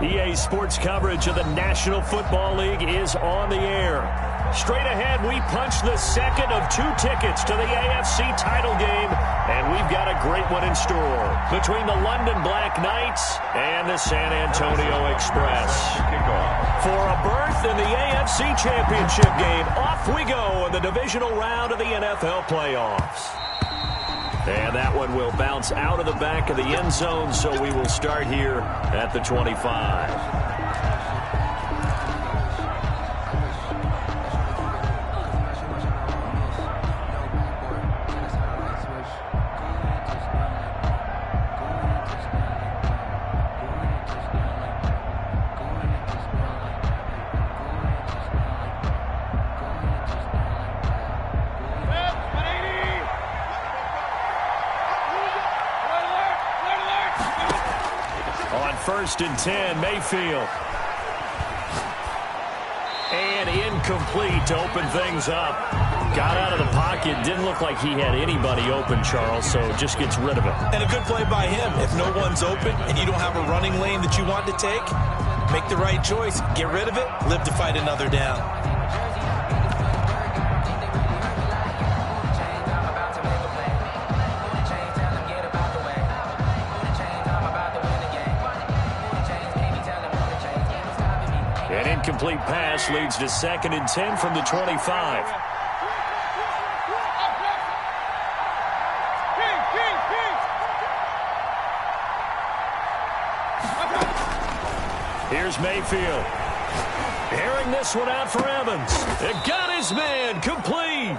EA Sports coverage of the National Football League is on the air. Straight ahead, we punch the second of 2 tickets to the AFC title game, and we've got a great one in store between the London Black Knights and the San Antonio Express. For a berth in the AFC Championship game, off we go in the divisional round of the NFL playoffs. And that one will bounce out of the back of the end zone, so we will start here at the 25. First and 10, Mayfield. And incomplete to open things up. Got out of the pocket. Didn't look like he had anybody open, Charles, so just gets rid of it. And a good play by him. If no one's open and you don't have a running lane that you want to take, make the right choice. Get rid of it. Live to fight another down. Incomplete pass leads to 2nd and 10 from the 25. Here's Mayfield. Airing this one out for Evans. It got his man complete.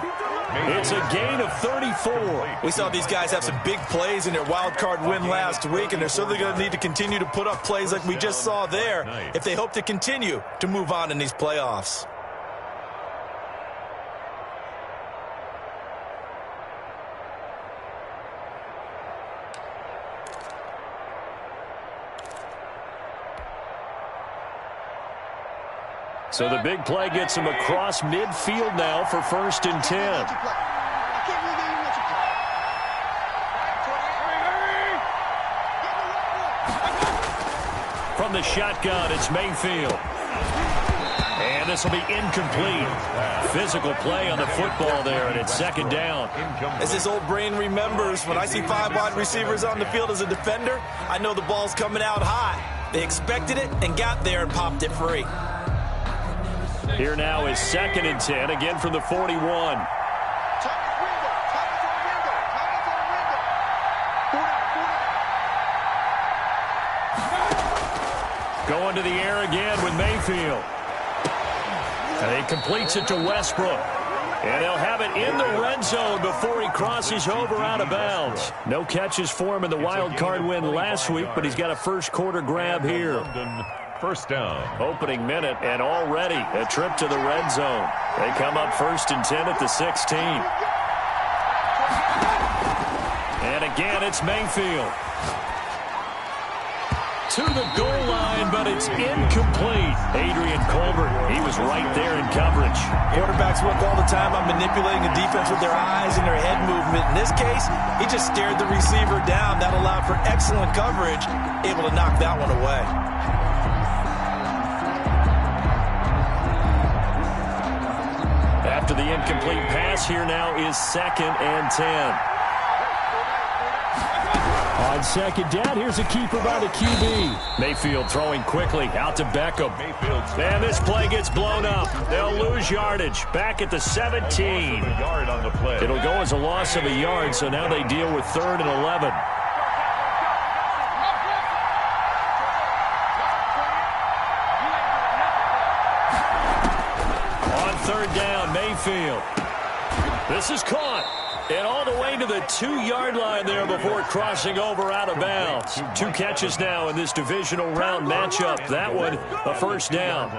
It's a gain of 34. We saw these guys have some big plays in their wild card win last week, and they're certainly going to need to continue to put up plays like we just saw there if they hope to continue to move on in these playoffs. So the big play gets him across midfield now for 1st and 10. From the shotgun, it's Mayfield. And this will be incomplete. Physical play on the football there, and it's 2nd down. As this old brain remembers, when I see 5 wide receivers on the field as a defender, I know the ball's coming out high. They expected it and got there and popped it free. Here now is 2nd and 10, again from the 41. Going to the air again with Mayfield. And he completes it to Westbrook. And he'll have it in the red zone before he crosses over out of bounds. No catches for him in the wild card win last week, but he's got a first quarter grab here. First down. Opening minute, and already a trip to the red zone. They come up 1st and 10 at the 16. And again, it's Mayfield. To the goal line, but it's incomplete. Adrian Colbert, he was right there in coverage. Quarterbacks work all the time on manipulating the defense with their eyes and their head movement. In this case, he just stared the receiver down. That allowed for excellent coverage, able to knock that one away. After the incomplete pass, here now is 2nd and 10. On 2nd down, here's a keeper by the QB. Mayfield throwing quickly out to Beckham. And this play gets blown up. They'll lose yardage back at the 17. It'll go as a loss of a yard, so now they deal with 3rd and 11. Down, Mayfield. This is caught. And all the way to the 2-yard line there before crossing over out of bounds. 2 catches now in this divisional round matchup. That one, a first down.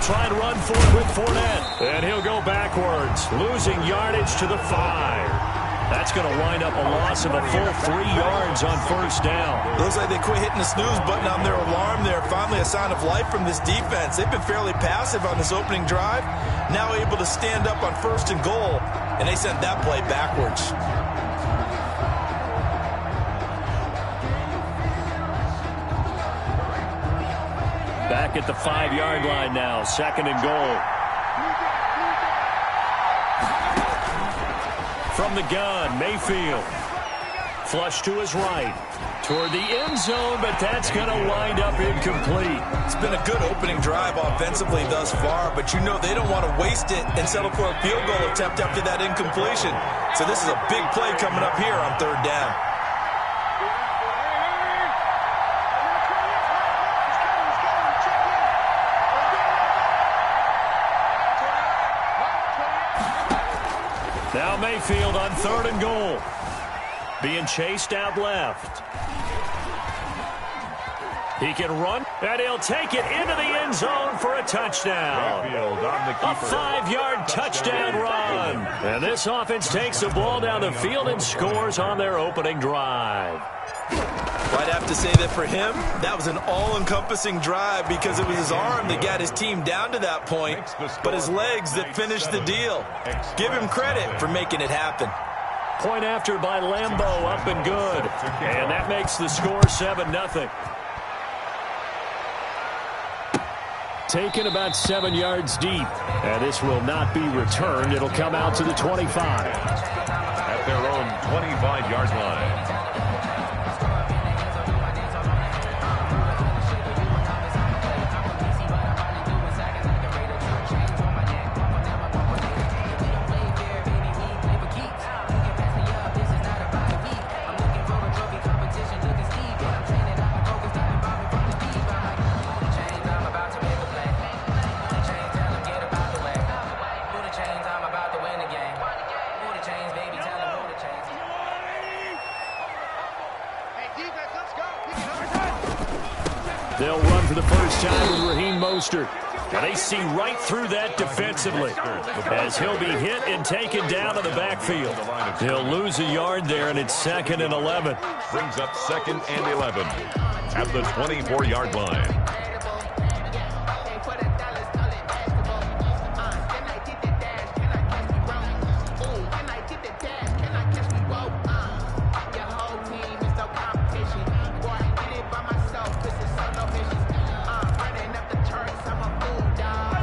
Try and run for it with Fournette. And he'll go backwards, losing yardage to the 5. That's going to wind up a loss of a full 3 yards on first down. Looks like they quit hitting the snooze button on their alarm there. Finally a sign of life from this defense. They've been fairly passive on this opening drive. Now able to stand up on 1st and goal, and they sent that play backwards. Back at the 5-yard line now, 2nd and goal. From the gun, Mayfield. Flush to his right. Toward the end zone, but that's going to wind up incomplete. It's been a good opening drive offensively thus far, but you know they don't want to waste it and settle for a field goal attempt after that incompletion. So this is a big play coming up here on 3rd down. Now Mayfield on 3rd and goal. Being chased out left. He can run, and he'll take it into the end zone for a touchdown. A 5-yard touchdown run. And this offense takes the ball down the field and scores on their opening drive. I'd have to say that for him, that was an all-encompassing drive because it was his arm that got his team down to that point, but his legs that finished the deal. Give him credit for making it happen. Point after by Lambeau, up and good. And that makes the score 7-0. Taken about 7 yards deep. And this will not be returned. It'll come out to the 25. At their own 25-yard line. They'll run for the first time with Raheem Mostert. And they see right through that defensively as he'll be hit and taken down to the backfield. They'll lose a yard there, and it's 2nd and 11. Brings up 2nd and 11 at the 24-yard line.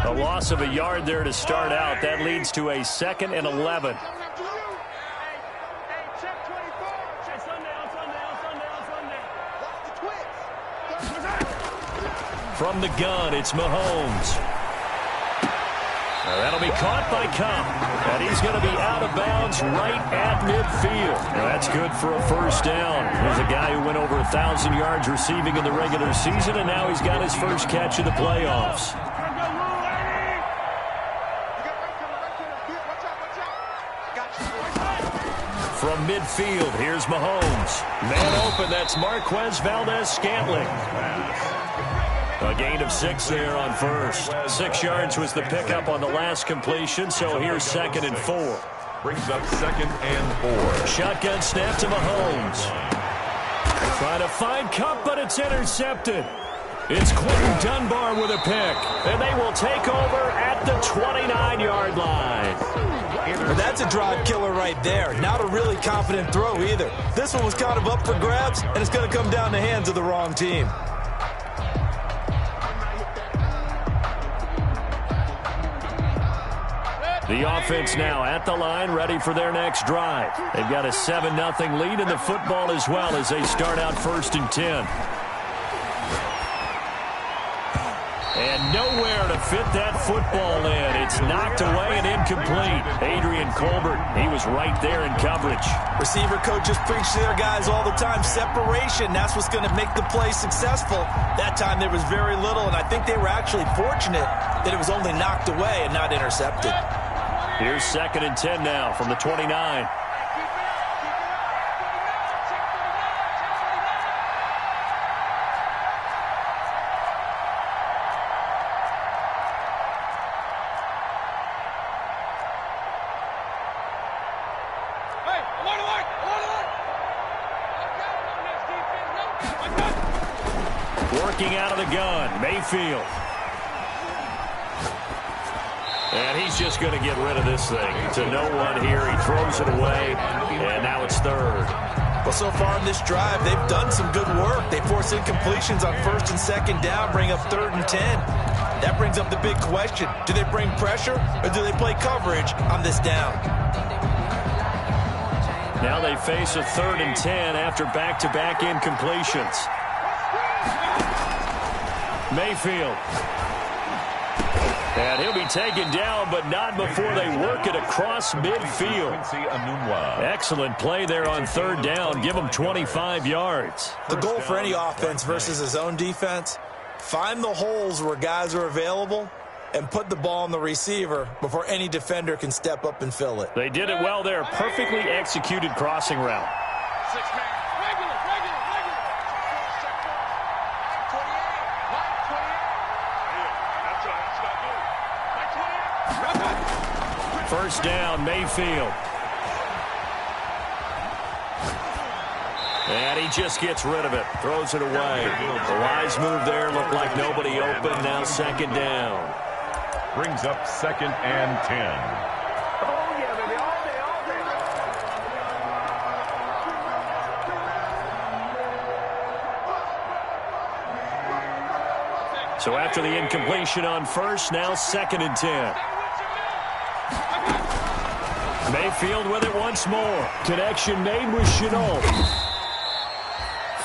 A loss of a yard there to start out. That leads to a 2nd and 11. From the gun, it's Mahomes. That'll be caught by Cup. And he's going to be out of bounds right at midfield. That's good for a first down. Here's a guy who went over 1,000 yards receiving in the regular season, and now he's got his first catch in the playoffs. From midfield, here's Mahomes. Man open, that's Marquez Valdez-Scantling. A gain of 6 there on first. 6 yards was the pickup on the last completion, so here's 2nd and 4. Brings up 2nd and 4. Shotgun snap to Mahomes. Trying to find Cup, but it's intercepted. It's Quentin Dunbar with a pick, and they will take over at the 29-yard line. Well, that's a drive killer right there. Not a really confident throw either. This one was kind of up for grabs, and it's going to come down the hands of the wrong team. The offense now at the line, ready for their next drive. They've got a 7-0 lead in the football as well as they start out 1st and 10. And nowhere to fit that football in. It's knocked away and incomplete. Adrian Colbert, he was right there in coverage. Receiver coaches preach to their guys all the time. Separation, that's what's going to make the play successful. That time there was very little, and I think they were actually fortunate that it was only knocked away and not intercepted. Here's 2nd and 10 now from the 29. Working out of the gun, Mayfield. And he's just going to get rid of this thing. To no one here. He throws it away, and now it's third. Well, so far in this drive, they've done some good work. They force incompletions on first and second down, bring up 3rd and 10. That brings up the big question. Do they bring pressure, or do they play coverage on this down? Now they face a 3rd and 10 after back-to-back incompletions. Mayfield. And he'll be taken down, but not before they work it across midfield. Excellent play there on 3rd down. Give them 25 yards. The goal for any offense versus his own defense, find the holes where guys are available and put the ball on the receiver before any defender can step up and fill it. They did it well there. Perfectly executed crossing route. First down, Mayfield. And he just gets rid of it. Throws it away. The wise move there. Looked like nobody open. Now 2nd down. Brings up 2nd and 10. So after the incompletion on first, now 2nd and 10. Mayfield with it once more. Connection made with Chenault.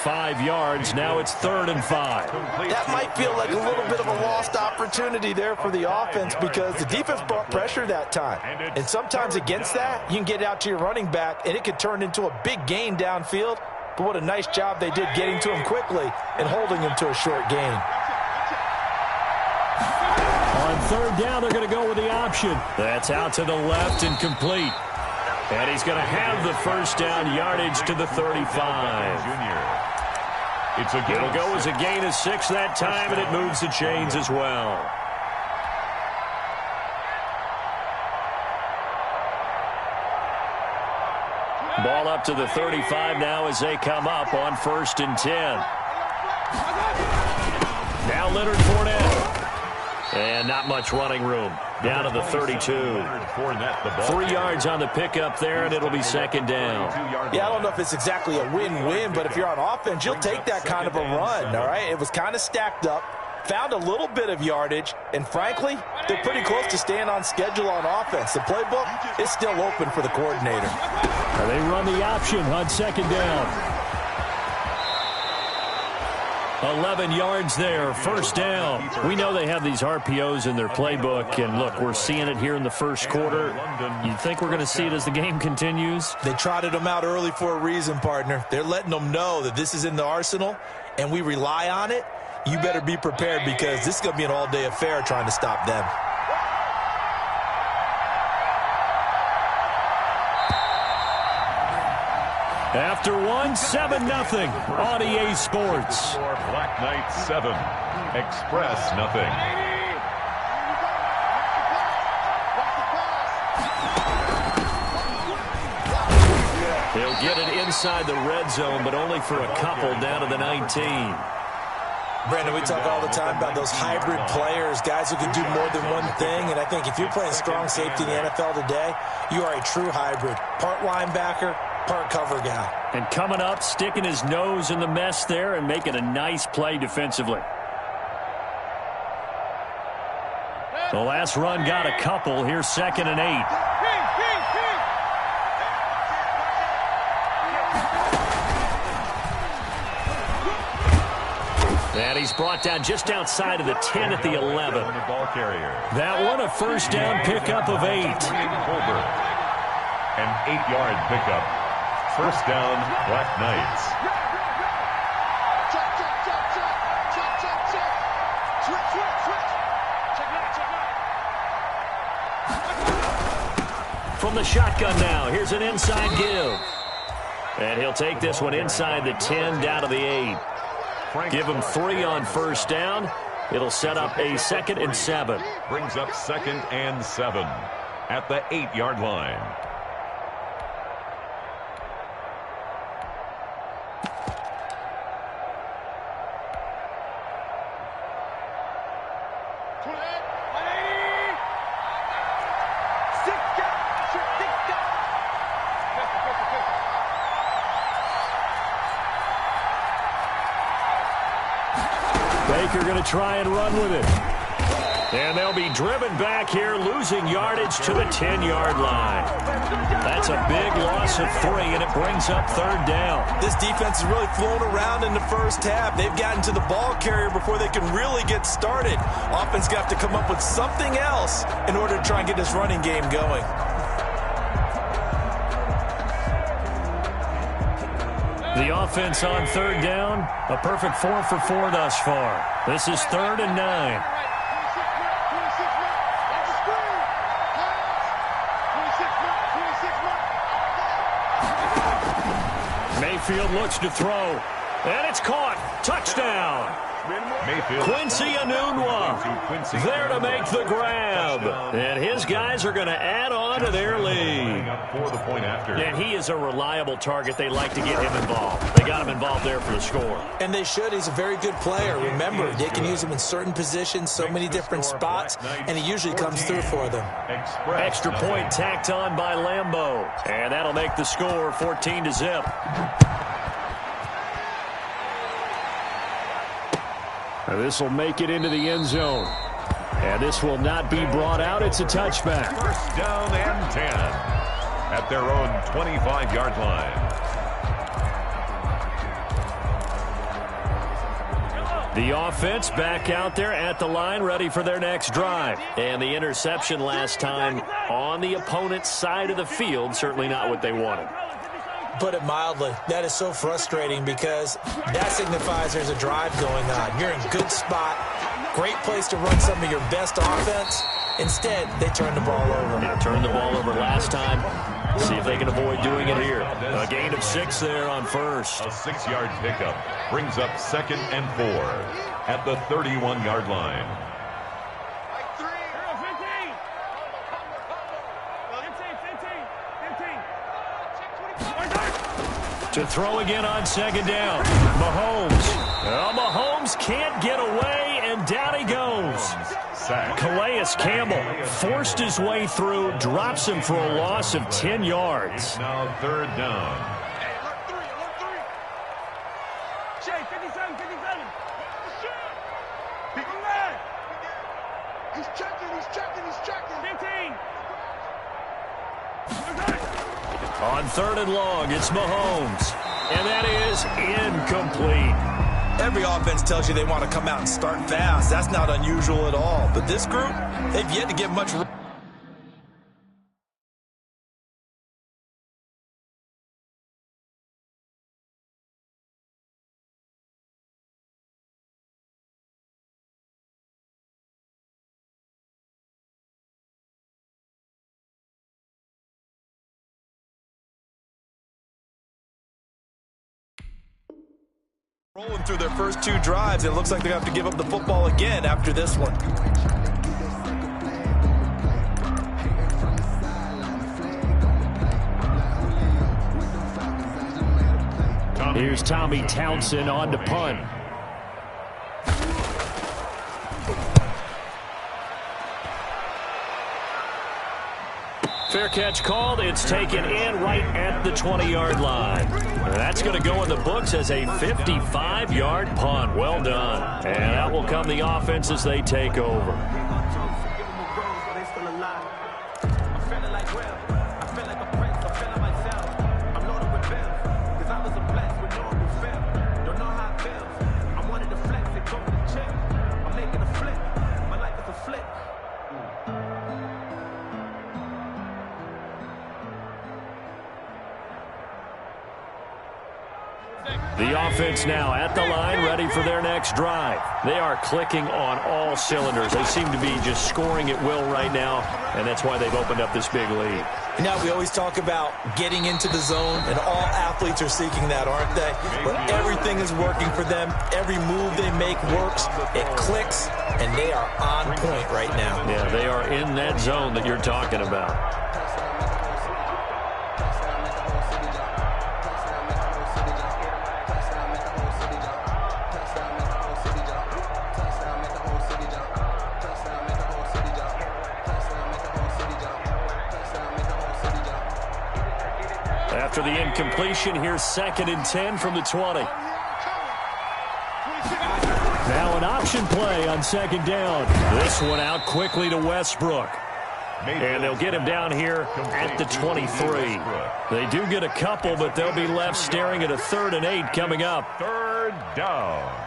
5 yards. Now it's 3rd and 5. That might feel like a little bit of a lost opportunity there for the offense because the defense brought pressure that time. And sometimes against that, you can get out to your running back, and it could turn into a big gain downfield. But what a nice job they did getting to him quickly and holding him to a short gain. On 3rd down, they're going to go with the option. That's out to the left and complete. And he's going to have the first down, yardage to the 35. It'll go as a gain of 6 that time, and it moves the chains as well. Ball up to the 35 now as they come up on 1st and 10. Now Leonard Fournette. And not much running room. Down to the 32. 3 yards on the pickup there, and it'll be 2nd down. Yeah, I don't know if it's exactly a win-win, but if you're on offense, you'll take that kind of a run, all right? It was kind of stacked up, found a little bit of yardage, and frankly, they're pretty close to staying on schedule on offense. The playbook is still open for the coordinator. They run the option on 2nd down. 11 yards there, 1st down. We know they have these RPOs in their playbook, and look, we're seeing it here in the 1st quarter. You think we're going to see it as the game continues? They trotted them out early for a reason, partner. They're letting them know that this is in the arsenal, and we rely on it. You better be prepared because this is going to be an all-day affair trying to stop them. After 7-0 on EA Sports. Black Knight 7, Express nothing. He'll get it inside the red zone, but only for a couple down to the 19. Brandon, we talk all the time about those hybrid players, guys who can do more than one thing, and I think if you're playing strong safety in the NFL today, you are a true hybrid. Part linebacker, part cover guy. And coming up, sticking his nose in the mess there and making a nice play defensively. The last run got a couple. Here's 2nd and 8. And he's brought down just outside of the 10 at the 11. That one a 1st down pickup of 8. An 8-yard pickup. 1st down, Black Knights. From the shotgun now, here's an inside give. And he'll take this one inside the 10 down to the 8. Give him 3 on 1st down. It'll set up a 2nd and 7. Brings up 2nd and 7 at the 8-yard line. Baker going to try and run with it. And they'll be driven back here, losing yardage to the 10-yard line. That's a big loss of 3, and it brings up 3rd down. This defense is really flown around in the first half. They've gotten to the ball carrier before they can really get started. Offense got to come up with something else in order to try and get this running game going. The offense on 3rd down, a perfect 4 for 4 thus far. This is 3rd and 9. Mayfield looks to throw, and it's caught. Touchdown. Quincy Enunwa there to make the grab. And his guys are going to add on to their lead. And he is a reliable target. They like to get him involved. They got him involved there for the score. And they should. He's a very good player. Remember, they can use him in certain positions, so many different spots, and he usually comes through for them. Extra point tacked on by Lambeau. And that'll make the score 14-0. This will make it into the end zone. And this will not be brought out. It's a touchback. 1st down and 10 at their own 25-yard line. The offense back out there at the line, ready for their next drive. And the interception last time on the opponent's side of the field, certainly not what they wanted. Put it mildly, that is so frustrating because that signifies there's a drive going on. You're in a good spot, great place to run some of your best offense. Instead, they turn the ball over. Yeah, turned the ball over last time. See if they can avoid doing it here. A gain of 6 there on first. A 6-yard pickup brings up 2nd and 4 at the 31-yard line. To throw again on 2nd down. Mahomes. Well, Mahomes can't get away, and down he goes. Calais Campbell forced his way through, drops him for a loss of 10 yards. Now 3rd down. He's checking. 15. On 3rd and long, it's Mahomes. And that is incomplete. Every offense tells you they want to come out and start fast. That's not unusual at all. But this group, they've yet to get much. Rolling through their first 2 drives, it looks like they have to give up the football again after this one. Here's Tommy Townsend on to punt. Fair catch called. It's taken in right at the 20-yard line. That's going to go in the books as a 55-yard punt. Well done. And that will come the offense as they take over. The offense now at the line, ready for their next drive. They are clicking on all cylinders. They seem to be just scoring at will right now, and that's why they've opened up this big lead. You know, we always talk about getting into the zone, and all athletes are seeking that, aren't they? Where everything is working for them. Every move they make works. It clicks, and they are on point right now. Yeah, they are in that zone that you're talking about. After the incompletion, here's 2nd and 10 from the 20. Now an option play on second down. This one out quickly to Westbrook. And they'll get him down here at the 23. They do get a couple, but they'll be left staring at a 3rd and 8 coming up. 3rd down.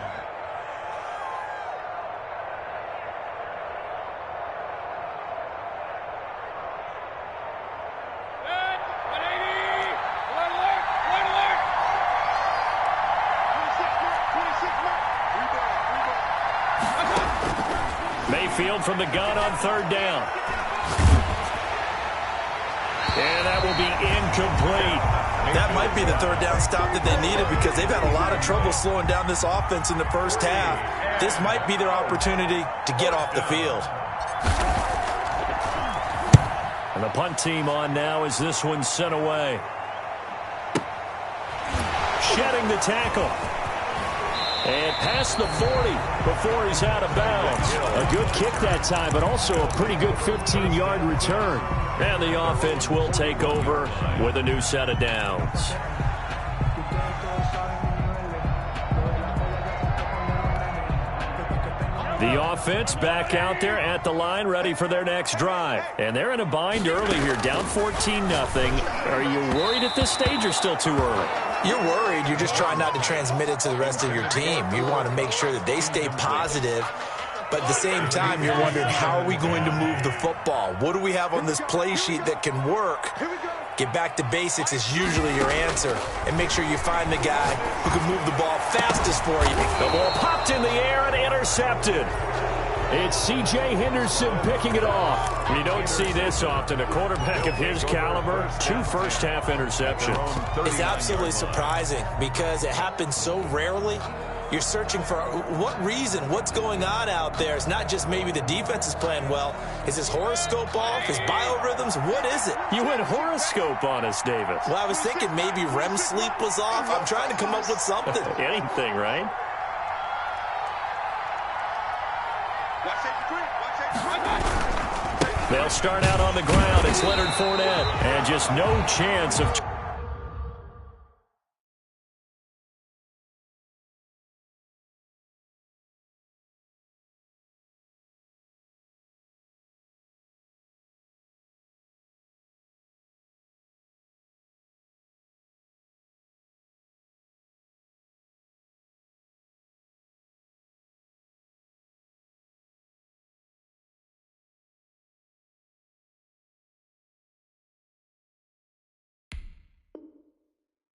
Mayfield from the gun on 3rd down. And that will be incomplete. That might be the 3rd down stop that they needed because they've had a lot of trouble slowing down this offense in the first half. This might be their opportunity to get off the field. And the punt team on now as this one's sent away. Shedding the tackle. And past the 40 before he's out of bounds. A good kick that time, but also a pretty good 15-yard return. And the offense will take over with a new set of downs. The offense back out there at the line, ready for their next drive. And they're in a bind early here, down 14-0. Are you worried at this stage or still too early? You're worried. You're just trying not to transmit it to the rest of your team. You want to make sure that they stay positive. But at the same time, you're wondering, how are we going to move the football? What do we have on this play sheet that can work? Get back to basics is usually your answer. And make sure you find the guy who can move the ball fastest for you. The ball popped in the air and intercepted. It's C.J. Henderson picking it off. You don't see this often. A quarterback of his caliber, 2 first-half interceptions. It's absolutely surprising because it happens so rarely. You're searching for what reason, what's going on out there. It's not just maybe the defense is playing well. Is his horoscope off? His biorhythms? What is it? You went horoscope on us, David. Well, I was thinking maybe REM sleep was off. I'm trying to come up with something. Anything, right? They'll start out on the ground. It's Leonard Fournette. And just no chance of...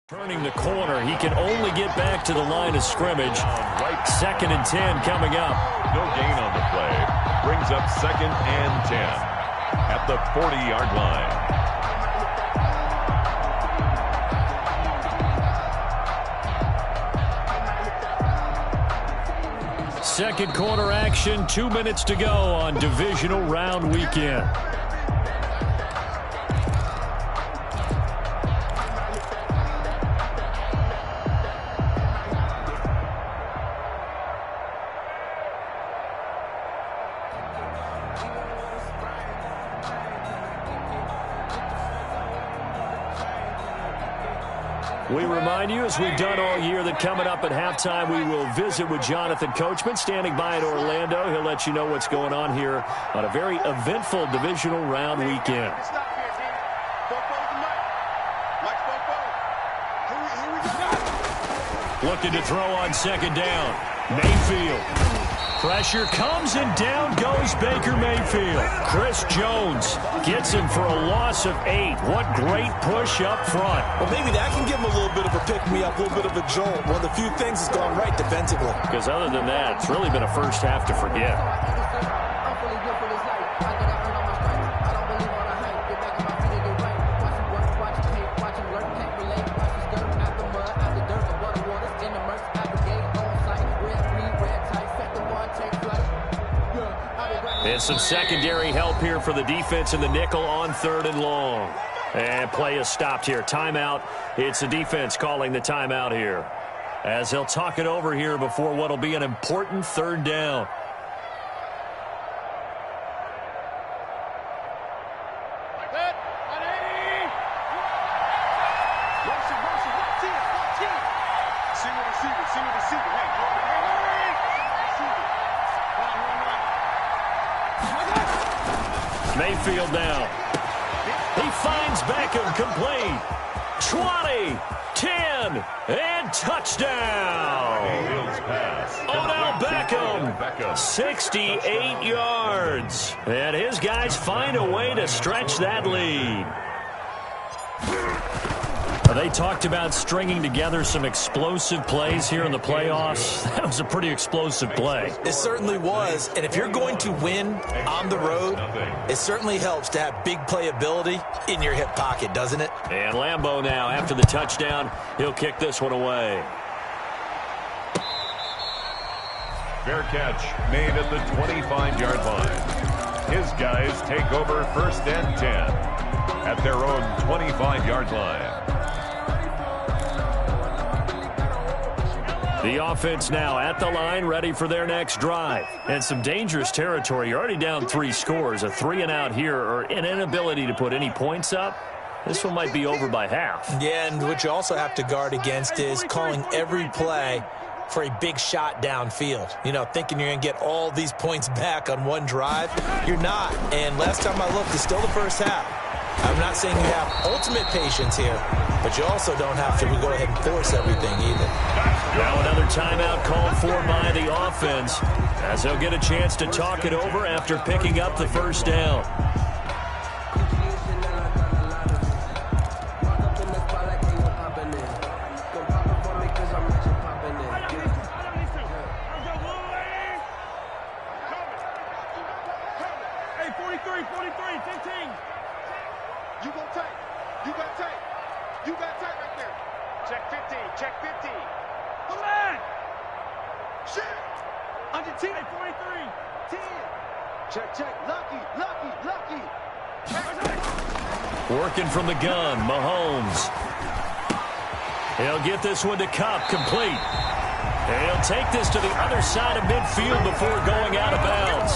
Turning the corner, he can only get back to the line of scrimmage. 2nd and 10 coming up. No gain on the play. Brings up 2nd and 10 at the 40-yard line. Second quarter action, 2 minutes to go on divisional round weekend. We remind you, as we've done all year, that coming up at halftime, we will visit with Jonathan Coachman, standing by in Orlando. He'll let you know what's going on here on a very eventful divisional round weekend. Looking to throw on 2nd down. Mayfield. Pressure comes and down goes Baker Mayfield. Chris Jones gets him for a loss of 8. What great push up front. Well, maybe that can give him a little bit of a pick-me-up, a little bit of a jolt. One of the few things that's gone right defensively. Because other than that, it's really been a first half to forget. And some secondary help here for the defense in the nickel on 3rd and long. And play is stopped here. Timeout. It's the defense calling the timeout here, as they'll talk it over here before what will be an important 3rd down. Mayfield now. He finds Beckham complete. 20, 10, and touchdown. Odell Beckham, 68 yards. And his guys find a way to stretch that lead. They talked about stringing together some explosive plays here in the playoffs. That was a pretty explosive play. It certainly was. And if you're going to win on the road, it certainly helps to have big playability in your hip pocket, doesn't it? And Lambeau now, after the touchdown, he'll kick this one away. Fair catch made at the 25-yard line. His guys take over 1st and 10 at their own 25-yard line. The offense now at the line, ready for their next drive. And some dangerous territory. You're already down 3 scores. A 3-and-out here, or an inability to put any points up. This one might be over by half. Yeah, and what you also have to guard against is calling every play for a big shot downfield. You know, thinking you're going to get all these points back on one drive. You're not. And last time I looked, it's still the first half. I'm not saying you have ultimate patience here, but you also don't have to go ahead and force everything either. Now another timeout called for by the offense, as they'll get a chance to talk it over after picking up the first down. Hey, 43, 15. You got tight. You got tight right there. Check 15. Come on. Shit. Under 10. Hey, 43. 10. Check. Lucky. Working from the gun, Mahomes. He'll get this one to Kupp, complete. And he'll take this to the other side of midfield before going out of bounds.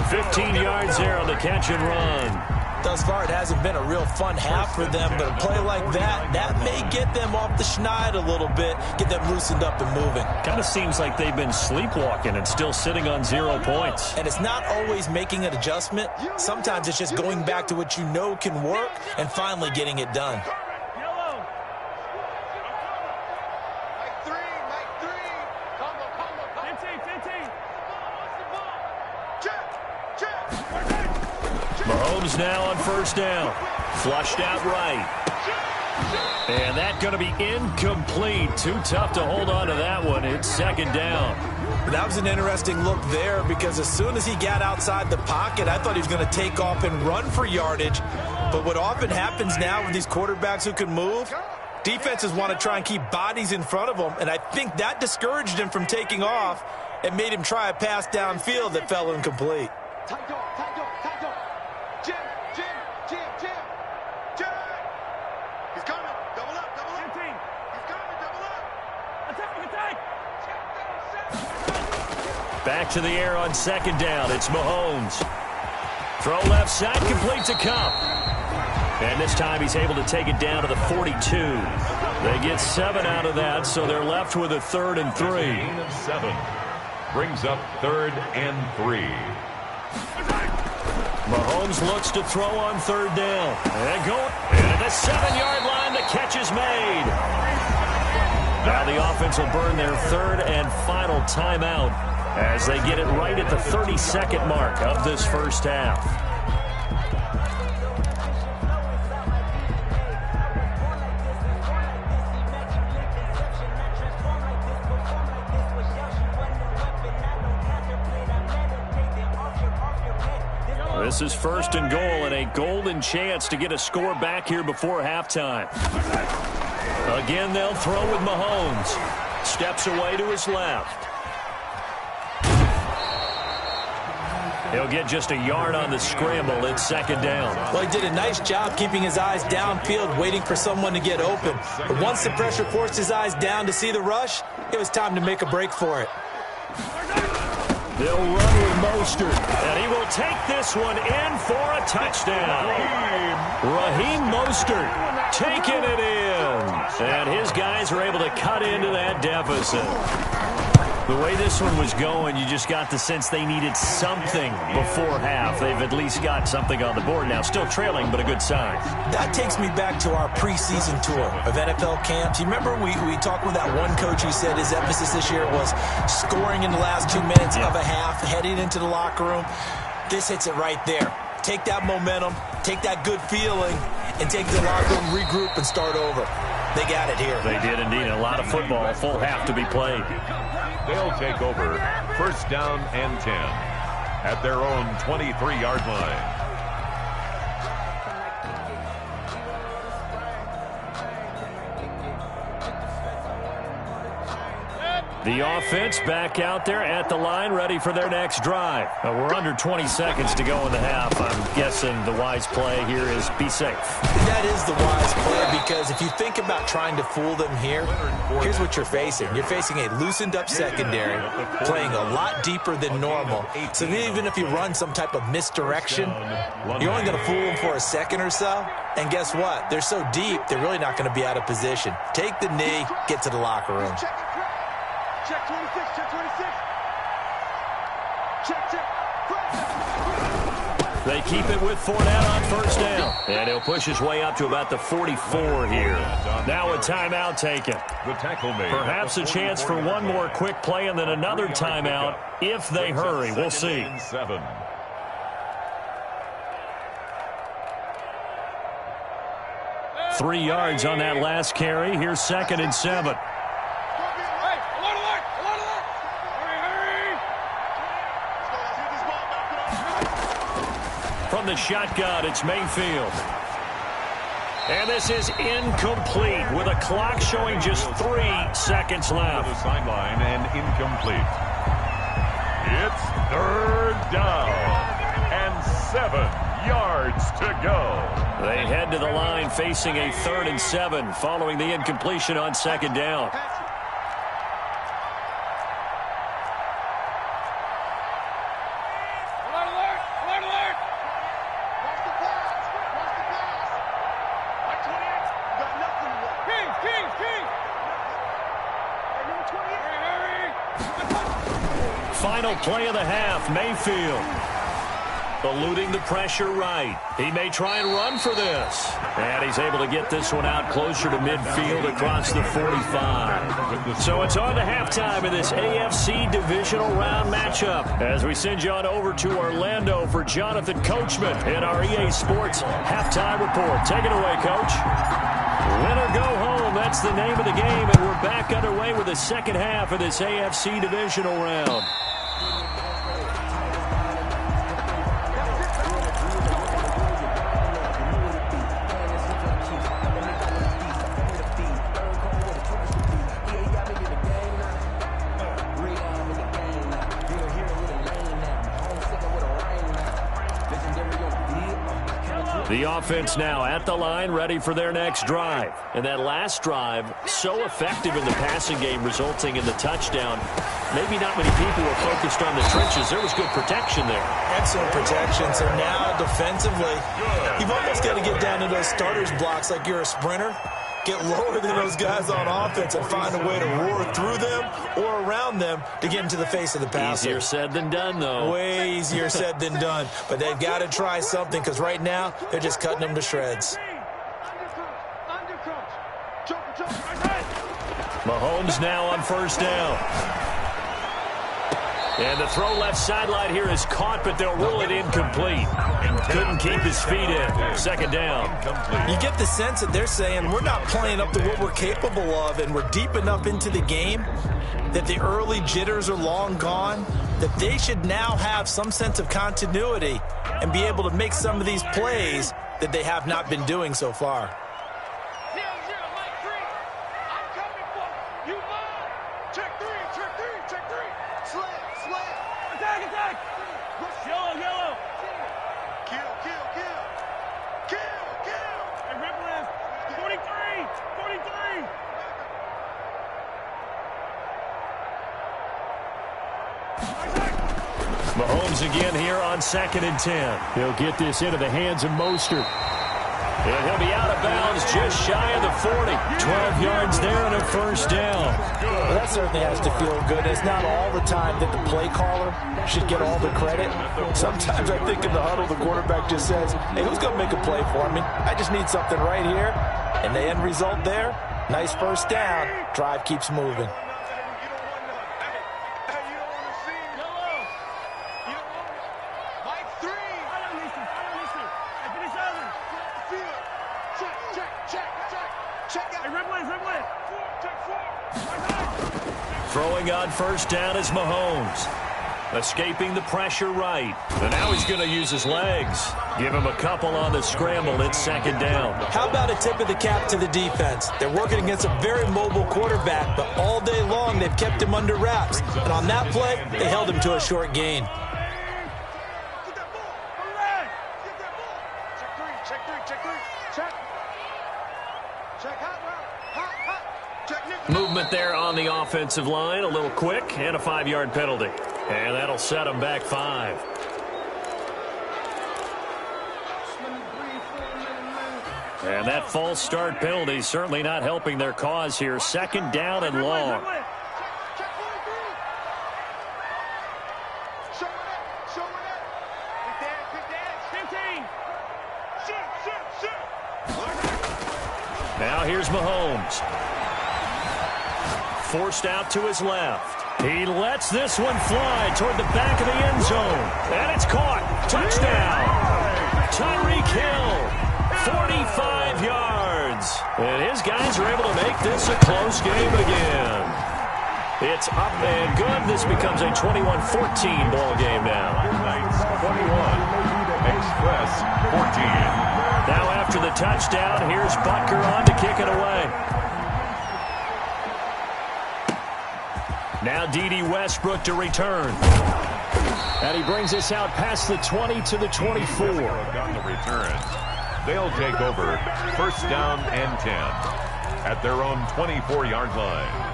15 yards there on the catch and run. Thus far, it hasn't been a real fun half for them, but a play like that may get them off the schneid a little bit, get them loosened up and moving. Kind of seems like they've been sleepwalking and still sitting on 0 points. And it's not always making an adjustment. Sometimes it's just going back to what you know can work and finally getting it done. Mahomes now on first down. Flushed out right. And that's going to be incomplete. Too tough to hold on to that one. It's second down. That was an interesting look there because as soon as he got outside the pocket, I thought he was going to take off and run for yardage. But what often happens now with these quarterbacks who can move, defenses want to try and keep bodies in front of them. And I think that discouraged him from taking off and made him try a pass downfield that fell incomplete. He's coming. Double up. He's coming. Double up. Attack. Back to the air on second down. It's Mahomes. Throw left side, complete to Kupp. And this time he's able to take it down to the 42. They get 7 out of that, so they're left with a 3rd and 3. Gain of 7 brings up 3rd and 3. Mahomes looks to throw on 3rd down. And going at the 7-yard line, the catch is made. Now the offense will burn their 3rd and final timeout as they get it right at the 32nd mark of this first half. This is 1st and goal and a golden chance to get a score back here before halftime. Again, they'll throw with Mahomes. Steps away to his left. He'll get just a yard on the scramble. It's 2nd down. Well, he did a nice job keeping his eyes downfield, waiting for someone to get open. But once the pressure forced his eyes down to see the rush, it was time to make a break for it. They'll run with Mostert, and he will take this one in for a touchdown. Raheem Mostert taking it in, and his guys are able to cut into that deficit. The way this one was going, you just got the sense they needed something before half. They've at least got something on the board now. Still trailing, but a good sign. That takes me back to our preseason tour of NFL camps. You remember we talked with that one coach who said his emphasis this year was scoring in the last 2 minutes of a half, heading into the locker room. This hits it right there. Take that momentum, take that good feeling, and take the locker room, regroup, and start over. They got it here. They did indeed. A lot of football, a full half to be played. They'll take over first down and 10 at their own 23-yard line. The offense back out there at the line, ready for their next drive. We're under 20 seconds to go in the half. I'm guessing the wise play here is be safe. That is the wise play, because if you think about trying to fool them here, here's what you're facing. You're facing a loosened up secondary, playing a lot deeper than normal. So even if you run some type of misdirection, you're only going to fool them for a second or so. And guess what? They're so deep, they're really not going to be out of position. Take the knee, get to the locker room. Check 26, check 26. Check. They keep it with Fournette on first down. And he'll push his way up to about the 44 here. Now a timeout taken. The tackle made. Perhaps a chance for one more quick play and then another timeout if they hurry. We'll see. 7. Three yards on that last carry. Here's 2nd and 7. From the shotgun, it's Mayfield. And this is incomplete with a clock showing just 3 seconds left. The sideline and incomplete. It's 3rd down and 7 yards to go. They head to the line facing a 3rd and 7 following the incompletion on 2nd down. Final play of the half, Mayfield. Eluding the pressure right. He may try and run for this. And he's able to get this one out closer to midfield across the 45. So it's on to halftime in this AFC divisional round matchup as we send you on over to Orlando for Jonathan Coachman in our EA Sports halftime report. Take it away, Coach. Win or go home, that's the name of the game, and we're back underway with the second half of this AFC divisional round. The offense now at the line, ready for their next drive. And that last drive, so effective in the passing game, resulting in the touchdown. Maybe not many people were focused on the trenches. There was good protection there. Excellent protection. So now defensively, you've almost got to get down to those starters blocks like you're a sprinter. Get lower than those guys on offense and find a way to roar through them or around them to get into the face of the passer. Easier said than done, though. Way easier said than done. But they've got to try something, because right now they're just cutting them to shreds. Mahomes now on first down. And the throw left sideline here is caught, but they'll rule it incomplete. Couldn't keep his feet in. Second down. You get the sense that they're saying we're not playing up to what we're capable of, and we're deep enough into the game that the early jitters are long gone, that they should now have some sense of continuity and be able to make some of these plays that they have not been doing so far. Mahomes again here on 2nd and 10. He'll get this into the hands of Mostert. And he'll be out of bounds just shy of the 40. 12 yards there and a first down. Well, that certainly has to feel good. It's not all the time that the play caller should get all the credit. Sometimes I think in the huddle, the quarterback just says, hey, who's going to make a play for me? I just need something right here. And the end result there, nice first down. Drive keeps moving. Throwing on first down is Mahomes. Escaping the pressure right. And now he's going to use his legs. Give him a couple on the scramble. It's second down. How about a tip of the cap to the defense? They're working against a very mobile quarterback, but all day long they've kept him under wraps. And on that play, they held him to a short gain. Movement there on the offensive line. A little quick and a 5-yard penalty. And that'll set them back 5. And that false start penalty certainly not helping their cause here. Second down and long. Now here's Mahomes. Forced out to his left. He lets this one fly toward the back of the end zone. And it's caught. Touchdown. Tyreek Hill. 45 yards. And his guys are able to make this a close game again. It's up and good. This becomes a 21-14 ball game now. 21. Express 14. Now after the touchdown, here's Butker on to kick it away. Now D.D. Westbrook to return. And he brings us out past the 20 to the 24. On the return, they'll take over first down and 10 at their own 24-yard line.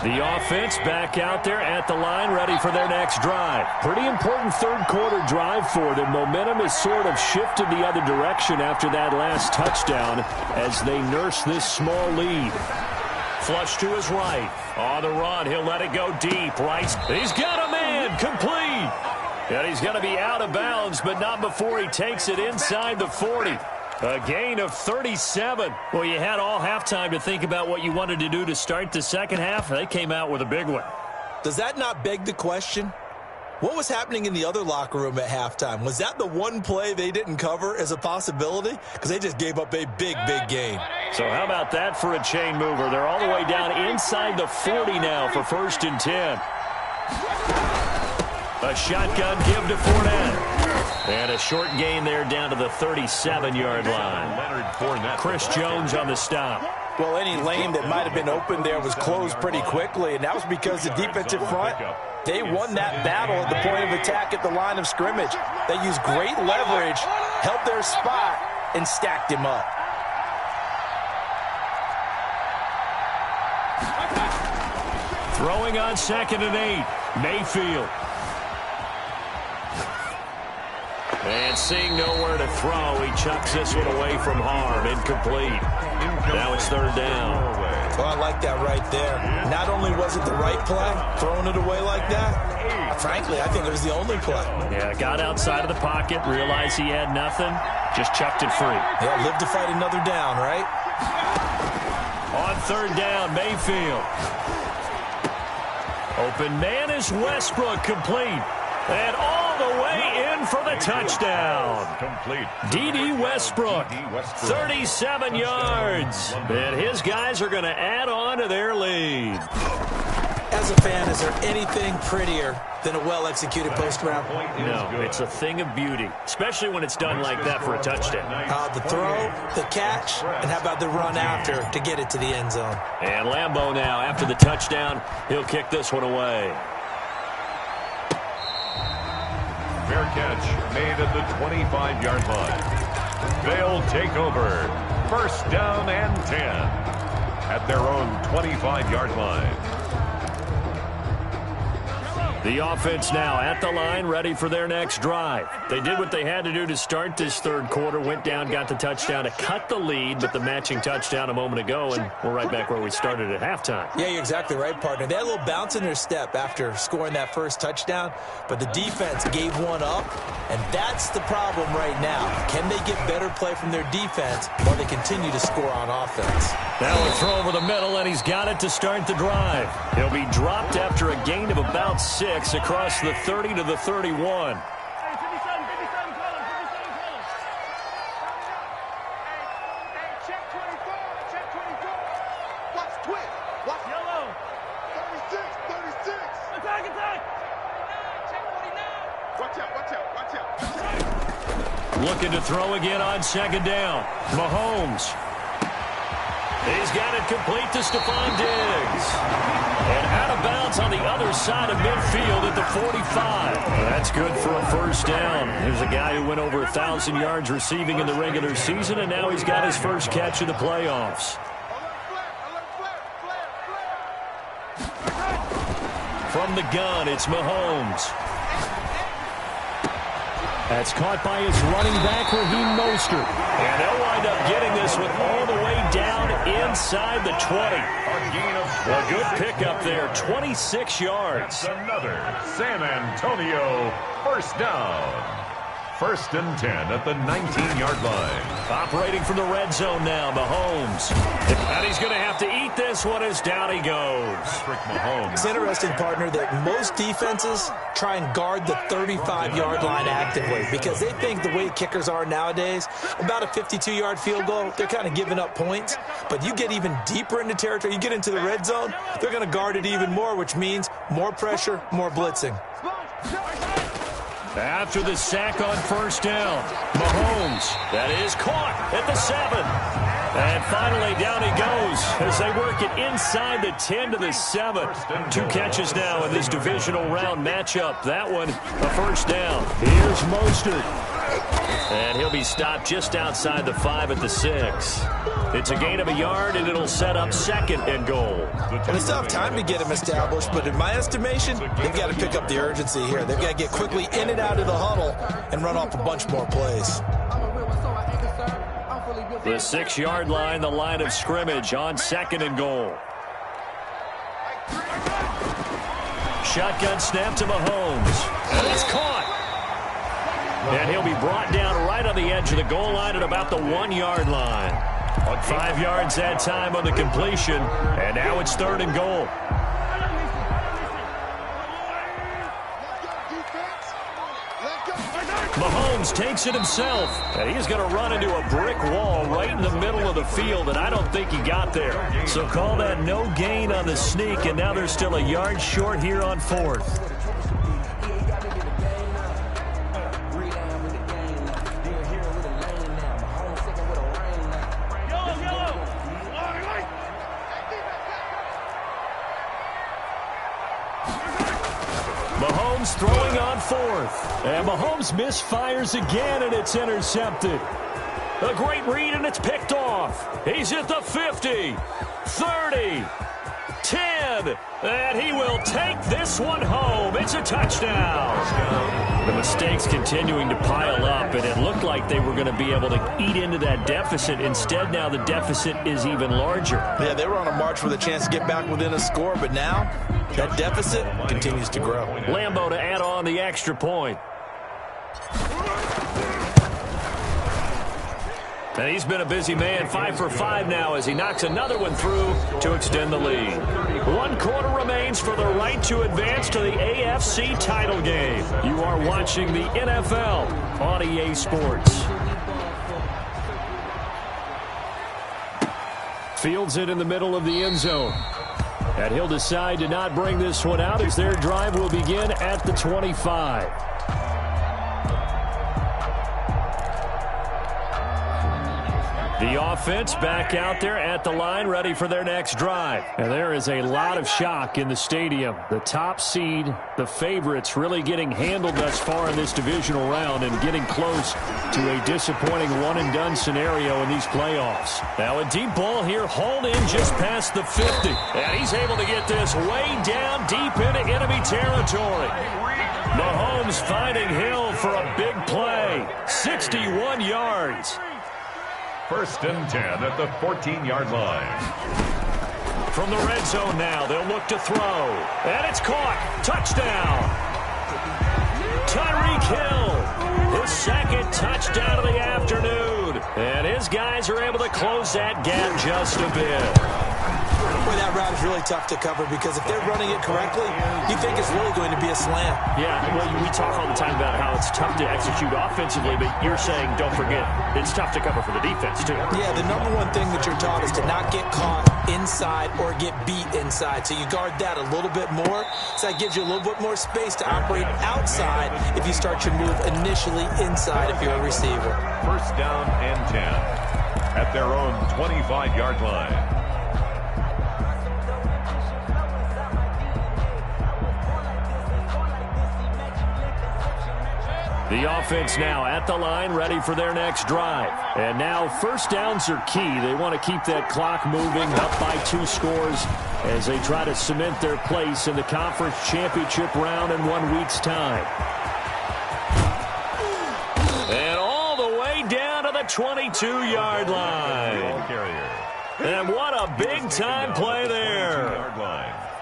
The offense back out there at the line, ready for their next drive. Pretty important third quarter drive for them. Momentum has sort of shifted the other direction after that last touchdown as they nurse this small lead. Flush to his right. On the run, he'll let it go deep. Right. He's got a man. Complete. And he's going to be out of bounds, but not before he takes it inside the 40. A gain of 37. Well, you had all halftime to think about what you wanted to do to start the second half. They came out with a big one. Does that not beg the question? What was happening in the other locker room at halftime? Was that the one play they didn't cover as a possibility? Because they just gave up a big, big gain. So how about that for a chain mover? They're all the way down inside the 40 now for first and 10. A shotgun give to Fournette. And a short gain there down to the 37-yard line. Chris Jones on the stop. Well, any lane that might have been open there was closed pretty quickly, and that was because the defensive front, they won that battle at the point of attack at the line of scrimmage. They used great leverage, held their spot, and stacked him up. Throwing on second and 8, Mayfield. And seeing nowhere to throw, he chucks this one away from harm. Incomplete. Now it's third down. Well, I like that right there. Not only was it the right play, throwing it away like that, frankly, I think it was the only play. Yeah, got outside of the pocket, realized he had nothing, just chucked it free. Yeah, live to fight another down, right? On third down, Mayfield. Open man is Westbrook, complete. And all the way in for the touchdown. Complete. D.D. Westbrook, 37 yards. And his guys are going to add on to their lead. As a fan, is there anything prettier than a well-executed post-round? No, it's a thing of beauty, especially when it's done like that for a touchdown. The throw, the catch, and how about the run after to get it to the end zone? And Lambeau now, after the touchdown, he'll kick this one away. Fair catch made at the 25-yard line. They'll take over first down and 10 at their own 25-yard line. The offense now at the line, ready for their next drive. They did what they had to do to start this third quarter, went down, got the touchdown to cut the lead, but the matching touchdown a moment ago, and we're right back where we started at halftime. Yeah, you're exactly right, partner. They had a little bounce in their step after scoring that first touchdown, but the defense gave one up, and that's the problem right now. Can they get better play from their defense while they continue to score on offense? Now a throw over the middle, and he's got it to start the drive. He'll be dropped after a gain of about 6 across the 30 to the 31. Looking to throw again on second down. Mahomes. He's got it complete to Stephon Diggs. And out of bounds on the other side of midfield at the 45. That's good for a first down. Here's a guy who went over 1,000 yards receiving in the regular season, and now he's got his first catch of the playoffs. From the gun, it's Mahomes. That's caught by his running back, Raheem Mostert. And they'll wind up getting this one all the way down inside the 20. A good pickup there, 26 yards. That's another San Antonio first down. First and 10 at the 19-yard line. Operating from the red zone now, Mahomes. And he's going to have to eat this one as down he goes. Patrick Mahomes. It's interesting, partner, that most defenses try and guard the 35-yard line actively because they think the way kickers are nowadays, about a 52-yard field goal, they're kind of giving up points. But you get even deeper into territory, you get into the red zone, they're going to guard it even more, which means more pressure, more blitzing. After the sack on first down, Mahomes, that is caught at the 7. And finally down he goes as they work it inside the 10 to the 7. 2 catches now in this divisional round matchup. That one, a first down. Here's Mostert. And he'll be stopped just outside the 5 at the 6. It's a gain of a yard, and it'll set up second and goal. And it's tough time to get him established, but in my estimation, they've got to pick up the urgency here. They've got to get quickly in and out of the huddle and run off a bunch more plays. The 6-yard line, the line of scrimmage on second and goal. Shotgun snap to Mahomes. And it's caught. And he'll be brought down right on the edge of the goal line at about the 1-yard line. 5 yards that time on the completion, and now it's third and goal. Mahomes takes it himself, and he's going to run into a brick wall right in the middle of the field, and I don't think he got there. So call that no gain on the sneak, and now they're still a yard short here on fourth. Throwing on fourth. And Mahomes misfires again, and it's intercepted. A great read, and it's picked off. He's at the 50, 30, 10, and he will take this one home. It's a touchdown. The mistakes continuing to pile up, and it looked like they were going to be able to eat into that deficit. Instead, now the deficit is even larger. Yeah, they were on a march with a chance to get back within a score, but now that deficit continues to grow. Lambeau to add on the extra point. And he's been a busy man, 5 for 5 now as he knocks another one through to extend the lead. 1 quarter remains for the right to advance to the AFC title game. You are watching the NFL on EA Sports. Fields it in the middle of the end zone. And he'll decide to not bring this one out as their drive will begin at the 25. The offense back out there at the line, ready for their next drive. And there is a lot of shock in the stadium. The top seed, the favorites, really getting handled thus far in this divisional round and getting close to a disappointing one-and-done scenario in these playoffs. Now a deep ball here, hauled in just past the 50. And he's able to get this way down deep into enemy territory. Mahomes finding Hill for a big play. 61 yards. 1st and 10 at the 14-yard line. From the red zone now, they'll look to throw. And it's caught. Touchdown. Tyreek Hill, his 2nd touchdown of the afternoon. And his guys are able to close that gap just a bit. Boy, that route is really tough to cover because if they're running it correctly, you think it's really going to be a slam. Yeah, well, we talk all the time about how it's tough to execute offensively, but you're saying, don't forget, it's tough to cover for the defense, too. Yeah, the number one thing that you're taught is to not get caught inside or get beat inside. So you guard that a little bit more. So that gives you a little bit more space to operate outside if you start your move initially inside if you're a receiver. 1st down and 10 at their own 25-yard line. The offense now at the line, ready for their next drive. And now 1st downs are key. They want to keep that clock moving, up by 2 scores as they try to cement their place in the conference championship round in 1 week's time. And all the way down to the 22-yard line. And what a big-time play there.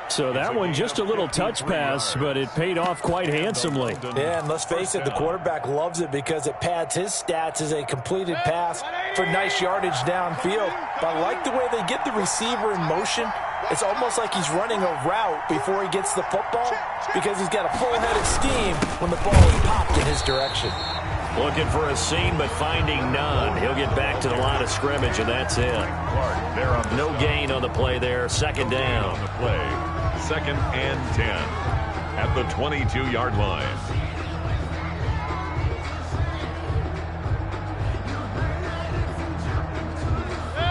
So that one just a little touch pass, but it paid off quite handsomely. Yeah, and let's face it, the quarterback loves it because it pads his stats as a completed pass for nice yardage downfield. But I like the way they get the receiver in motion. It's almost like he's running a route before he gets the football because he's got a full head of steam when the ball is popped in his direction. Looking for a seam, but finding none. He'll get back to the line of scrimmage, and that's it. No gain on the play there. 2nd down. 2nd and 10 at the 22-yard line.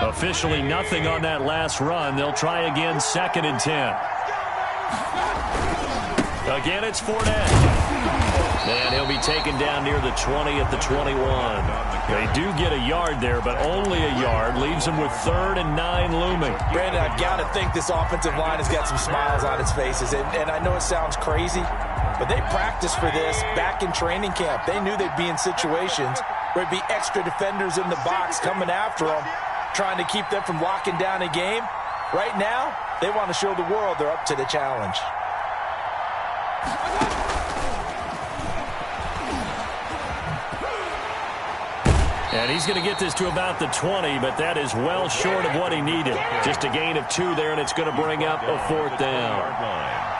Officially nothing on that last run. They'll try again, 2nd and 10. Again, it's Fournette. And he'll be taken down near the 20 at the 21. They do get a yard there, but only a yard. Leaves them with 3rd and 9 looming. Brandon, I've got to think this offensive line has got some smiles on its faces. And I know it sounds crazy, but they practiced for this back in training camp. They knew they'd be in situations where there'd be extra defenders in the box coming after them, trying to keep them from locking down a game. Right now, they want to show the world they're up to the challenge. And he's going to get this to about the 20, but that is well short of what he needed. Just a gain of 2 there, and it's going to bring up a 4th down.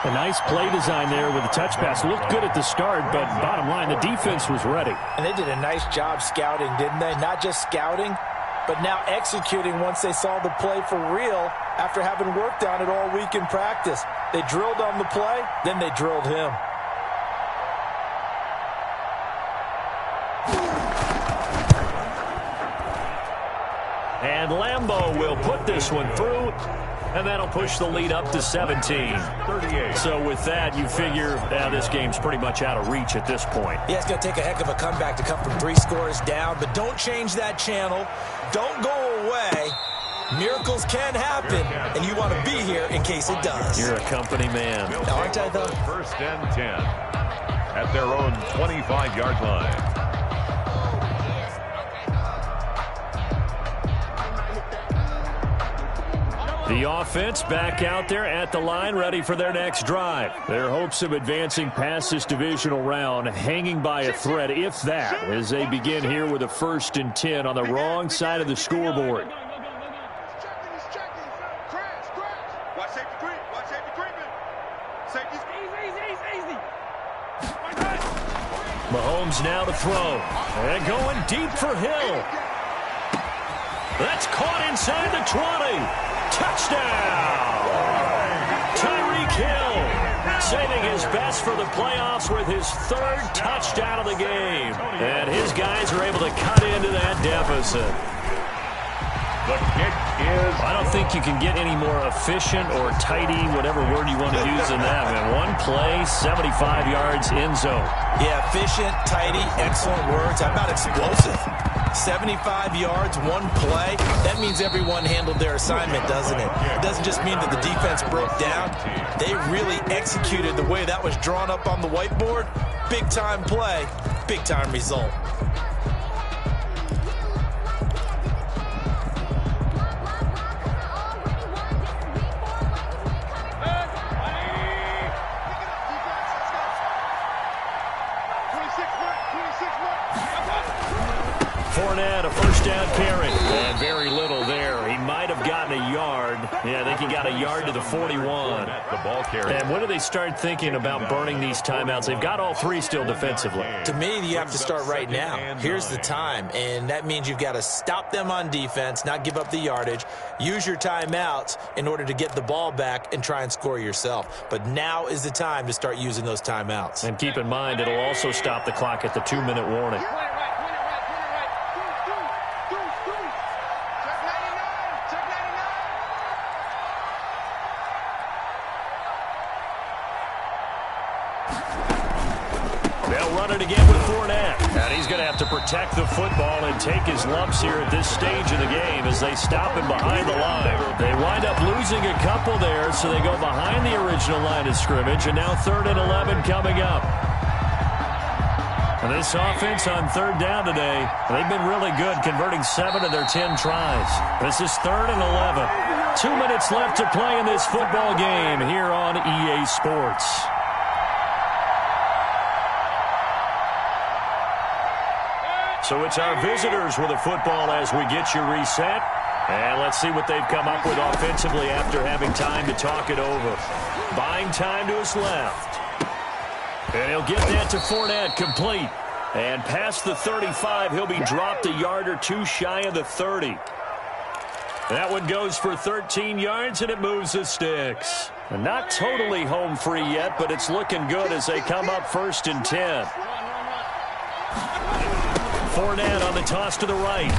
A nice play design there with the touch pass. Looked good at the start, but bottom line, the defense was ready. And they did a nice job scouting, didn't they? Not just scouting, but now executing once they saw the play for real after having worked on it all week in practice. They drilled on the play, then they drilled him. And Lambeau will put this one through, and that'll push the lead up to 17. So with that, you figure this game's pretty much out of reach at this point. Yeah, it's going to take a heck of a comeback to come from 3 scores down, but don't change that channel. Don't go away. Miracles can happen, and you want to be here in case it does. You're a company man. Aren't I, though? 1st and 10 at their own 25-yard line. The offense back out there at the line, ready for their next drive. Their hopes of advancing past this divisional round hanging by a thread, if that, as they begin here with a 1st and 10 on the wrong side of the scoreboard. Watch safety creep. Watch safety creeping. Safety's easy. Mahomes now to throw. And going deep for Hill. That's caught inside the 20. Touchdown! Tyreek Hill saving his best for the playoffs with his 3rd touchdown of the game. And his guys are able to cut into that deficit. The kick is... I don't think you can get any more efficient or tidy, whatever word you want to use in that. Man, one play, 75 yards in zone. Yeah, efficient, tidy, excellent words. How about explosive? 75 yards, one play. That means everyone handled their assignment, doesn't it? It doesn't just mean that the defense broke down. They really executed the way that was drawn up on the whiteboard. Big-time play, big-time result. Fournette, a first down carry. And very little there. He might have gotten a yard. Yeah, I think he got a yard to the 41. The ball carrier. And when do they start thinking about burning these timeouts? They've got all three still defensively. To me, you have to start right now. Here's the time, and that means you've got to stop them on defense, not give up the yardage, use your timeouts in order to get the ball back and try and score yourself. But now is the time to start using those timeouts. And keep in mind, it'll also stop the clock at the 2-minute warning. They'll run it again with Fournette. And he's going to have to protect the football and take his lumps here at this stage of the game as they stop him behind the line. They wind up losing a couple there, so they go behind the original line of scrimmage, and now 3rd and 11 coming up. And this offense on 3rd down today, they've been really good, converting 7 of their 10 tries. This is 3rd and 11. 2 minutes left to play in this football game here on EA Sports. So it's our visitors with the football as we get you reset. And let's see what they've come up with offensively after having time to talk it over. Buying time to his left. And he'll get that to Fournette, complete. And past the 35, he'll be dropped a yard or two shy of the 30. That one goes for 13 yards, and it moves the sticks. And not totally home free yet, but it's looking good as they come up 1st and 10. Fournette on the toss to the right.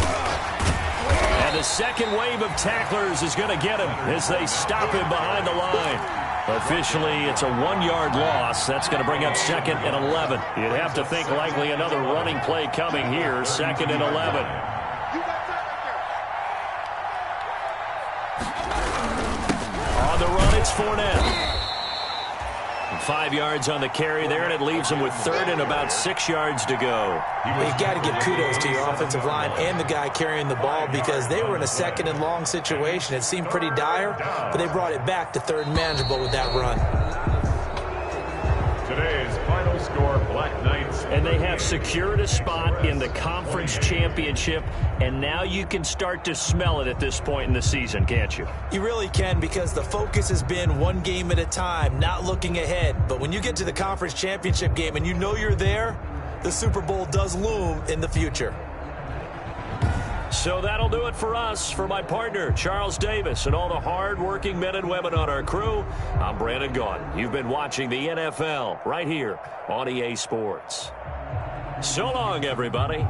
And the second wave of tacklers is going to get him as they stop him behind the line. Officially, it's a 1-yard loss. That's going to bring up 2nd and 11. You'd have to think likely another running play coming here, 2nd and 11. On the run, it's Fournette. 5 yards on the carry there, and it leaves him with 3rd and about 6 yards to go. You've got to give kudos to your offensive line and the guy carrying the ball because they were in a 2nd and long situation. It seemed pretty dire, but they brought it back to 3rd and manageable with that run. Today's final score, Black Knights. And they have secured a spot in the conference championship, and now you can start to smell it at this point in the season, can't you? You really can, because the focus has been one game at a time, not looking ahead. But when you get to the conference championship game and you know you're there, the Super Bowl does loom in the future. So that'll do it for us. For my partner, Charles Davis, and all the hard-working men and women on our crew, I'm Brandon Gaudin. You've been watching the NFL right here on EA Sports. So long, everybody.